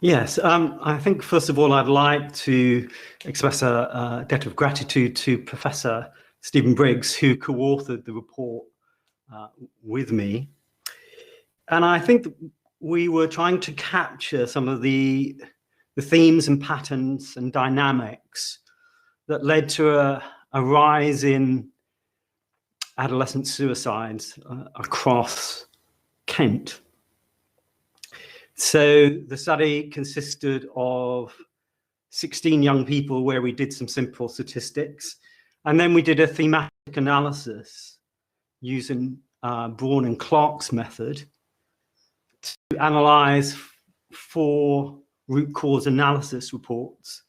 Yes, I think first of all, I'd like to express a debt of gratitude to Professor Stephen Briggs, who co-authored the report with me. And I think that we were trying to capture some of the themes and patterns and dynamics that led to a rise in adolescent suicides across Kent. So the study consisted of 16 young people where we did some simple statistics. And then we did a thematic analysis using Braun and Clark's method to analyze 4 root cause analysis reports,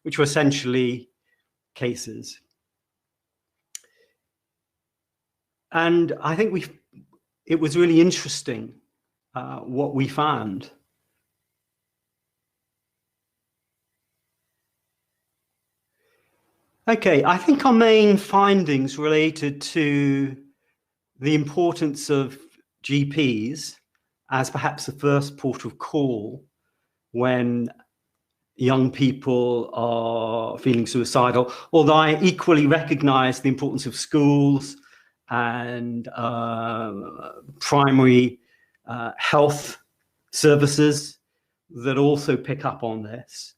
which were essentially cases. And I think it was really interesting what we found. Okay, I think our main findings related to the importance of GPs as perhaps the first port of call when young people are feeling suicidal, although I equally recognize the importance of schools and primary health services that also pick up on this.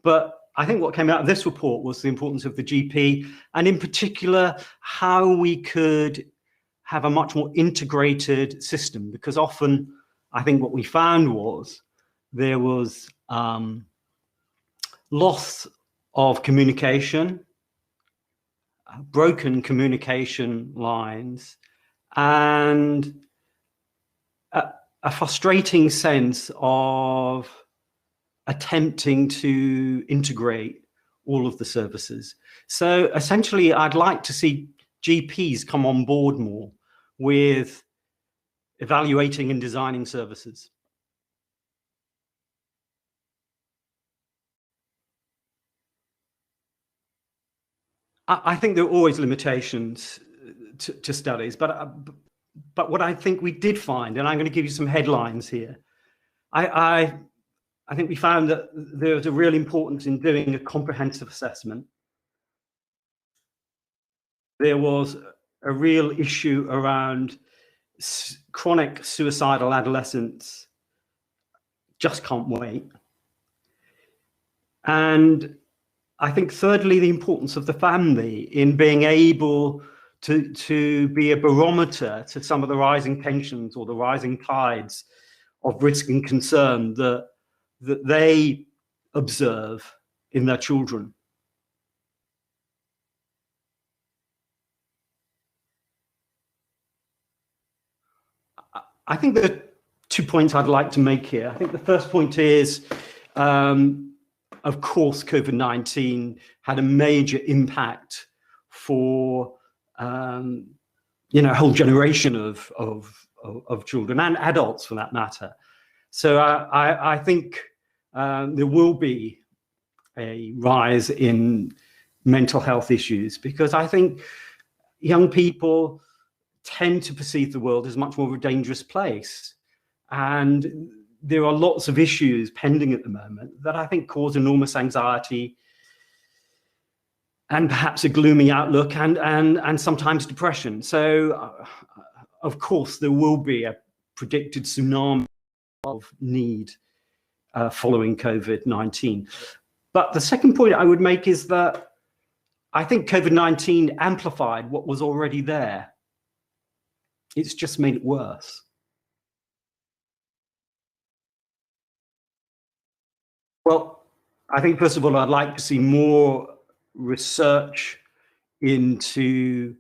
But I think what came out of this report was the importance of the GP, and in particular, how we could have a much more integrated system, because often I think what we found was there was loss of communication, broken communication lines, and a frustrating sense of attempting to integrate all of the services. So essentially, I'd like to see GPs come on board more with evaluating and designing services. I think there are always limitations to studies, but what I think we did find, and I'm going to give you some headlines here, I think we found that there's a real importance in doing a comprehensive assessment. There was a real issue around chronic suicidal adolescents just can't wait. And I think thirdly, the importance of the family in being able to be a barometer to some of the rising tensions or the rising tides of risk and concern that they observe in their children. I think there are 2 points I'd like to make here. I think the first point is, of course, COVID-19 had a major impact for a whole generation of children and adults, for that matter. So I think there will be a rise in mental health issues, because I think young people tend to perceive the world as much more of a dangerous place. And there are lots of issues pending at the moment that I think cause enormous anxiety and perhaps a gloomy outlook and sometimes depression. So, of course, there will be a predicted tsunami of need following COVID-19. But the second point I would make is that I think COVID-19 amplified what was already there. It's just made it worse. Well, I think, first of all, I'd like to see more research into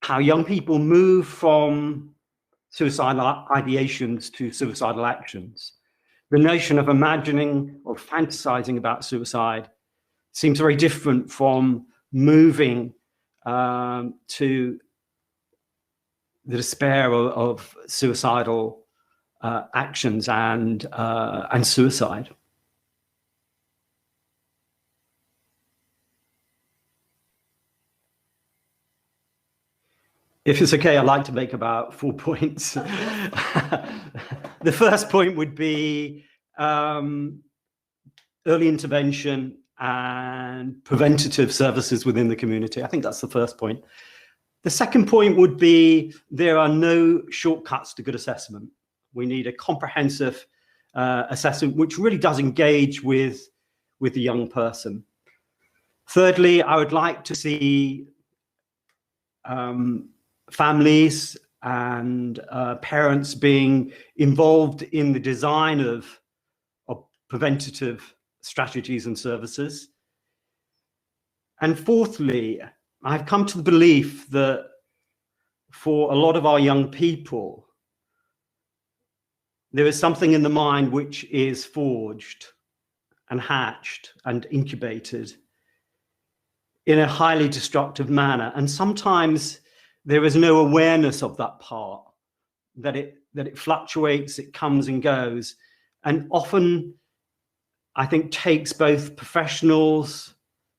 how young people move from suicidal ideations to suicidal actions. The notion of imagining or fantasizing about suicide seems very different from moving to the despair of suicidal actions and suicide. If it's okay, I'd like to make about 4 points. The first point would be early intervention and preventative services within the community. I think that's the first point. The second point would be there are no shortcuts to good assessment. We need a comprehensive assessment which really does engage with the young person. Thirdly, I would like to see families and parents being involved in the design of preventative strategies and services. And fourthly, I've come to the belief that for a lot of our young people, there is something in the mind which is forged and hatched and incubated in a highly destructive manner. And sometimes there is no awareness of that part, that it fluctuates, it comes and goes, and often I think takes both professionals,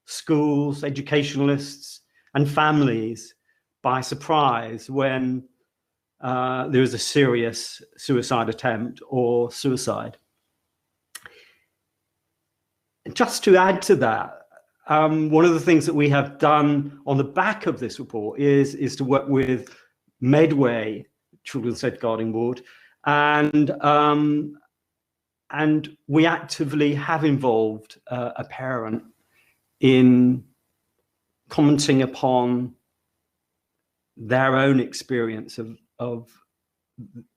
schools, educationalists, and families by surprise when there is a serious suicide attempt or suicide. Just to add to that, one of the things that we have done on the back of this report is to work with Medway, Children's Safeguarding Board, and we actively have involved a parent in commenting upon their own experience of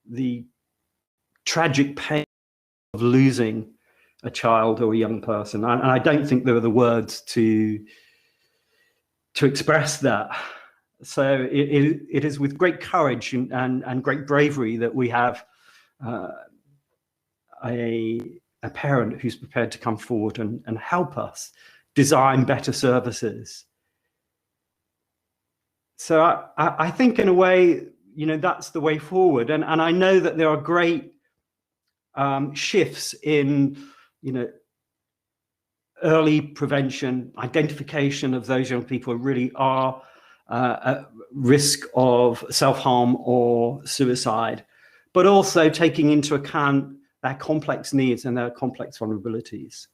the tragic pain of losing a child or a young person. And I don't think there are the words to express that. So it is with great courage and great bravery that we have a parent who's prepared to come forward and help us design better services. So I think in a way, that's the way forward. And I know that there are great shifts in, early prevention, identification of those young people who really are at risk of self-harm or suicide, but also taking into account their complex needs and their complex vulnerabilities.